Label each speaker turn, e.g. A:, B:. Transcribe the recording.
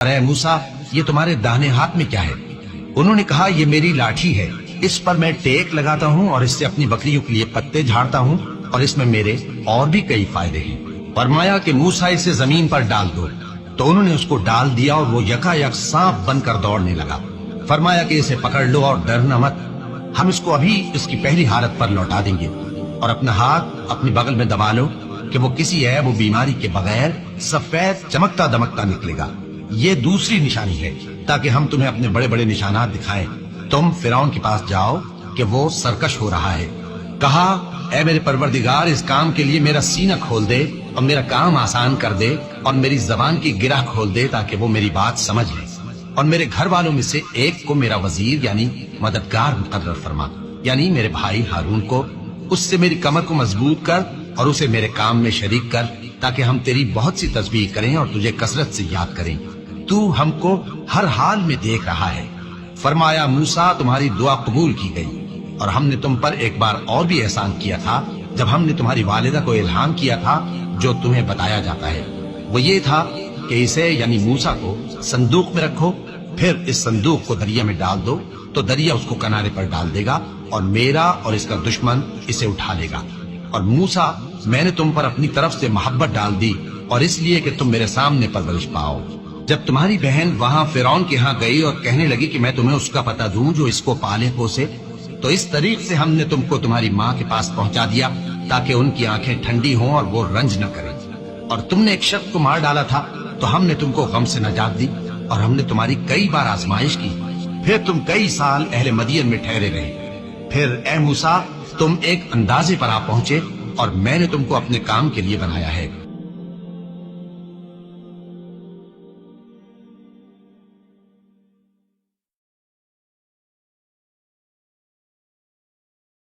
A: ارے موسیٰ، یہ تمہارے داہنے ہاتھ میں کیا ہے؟ انہوں نے کہا یہ میری لاٹھی ہے، اس پر میں ٹیک لگاتا ہوں اور اس سے اپنی بکریوں کے لیے پتے جھاڑتا ہوں، اور اس میں میرے اور بھی کئی فائدے ہیں۔ فرمایا کہ موسیٰ اسے زمین پر ڈال دو، تو انہوں نے اس کو ڈال دیا اور وہ یکا یک سانپ بن کر دوڑنے لگا۔ فرمایا کہ اسے پکڑ لو اور ڈرنا مت، ہم اس کو ابھی اس کی پہلی حالت پر لوٹا دیں گے، اور اپنا ہاتھ اپنی بغل میں دبا لو کہ وہ کسی عیب و بیماری کے بغیر سفید چمکتا دمکتا نکلے گا۔ یہ دوسری نشانی ہے تاکہ ہم تمہیں اپنے بڑے بڑے نشانات دکھائیں۔ تم فرعون کے پاس جاؤ کہ وہ سرکش ہو رہا ہے۔ کہا اے میرے پروردگار، اس کام کے لیے میرا سینہ کھول دے اور میرا کام آسان کر دے، اور میری زبان کی گرہ کھول دے تاکہ وہ میری بات سمجھ لے، اور میرے گھر والوں میں سے ایک کو میرا وزیر یعنی مددگار مقرر فرما، یعنی میرے بھائی ہارون کو۔ اس سے میری کمر کو مضبوط کر اور اسے میرے کام میں شریک کر، تاکہ ہم تیری بہت سی تسبیح کریں اور تجھے کثرت سے یاد کریں۔ تو ہم کو ہر حال میں دیکھ رہا ہے۔ فرمایا موسیٰ، تمہاری دعا قبول کی گئی، اور ہم نے تم پر ایک بار اور بھی احسان کیا تھا جب ہم نے تمہاری والدہ کو الہام کیا تھا جو تمہیں بتایا جاتا ہے۔ وہ یہ تھا کہ اسے یعنی موسیٰ کو صندوق میں رکھو، پھر اس صندوق کو دریا میں ڈال دو تو دریا اس کو کنارے پر ڈال دے گا، اور میرا اور اس کا دشمن اسے اٹھا لے گا۔ اور موسیٰ، میں نے تم پر اپنی طرف سے محبت ڈال دی، اور اس لیے کہ تم میرے سامنے پرورش پاؤ۔ جب تمہاری بہن وہاں فرعون کے ہاں گئی اور کہنے لگی کہ میں تمہیں اس کا پتہ دوں جو اس کو پالے پوسے، تو اس طریق سے ہم نے تم کو تمہاری ماں کے پاس پہنچا دیا تاکہ ان کی آنکھیں ٹھنڈی ہوں اور وہ رنج نہ کریں۔ اور تم نے ایک شخص کو مار ڈالا تھا تو ہم نے تم کو غم سے نجات دی، اور ہم نے تمہاری کئی بار آزمائش کی، پھر تم کئی سال اہل مدین میں ٹھہرے رہے۔ پھر اے موسیٰ، تم ایک اندازے پر آ پہنچے، اور میں نے تم کو اپنے کام کے لیے بنایا ہے۔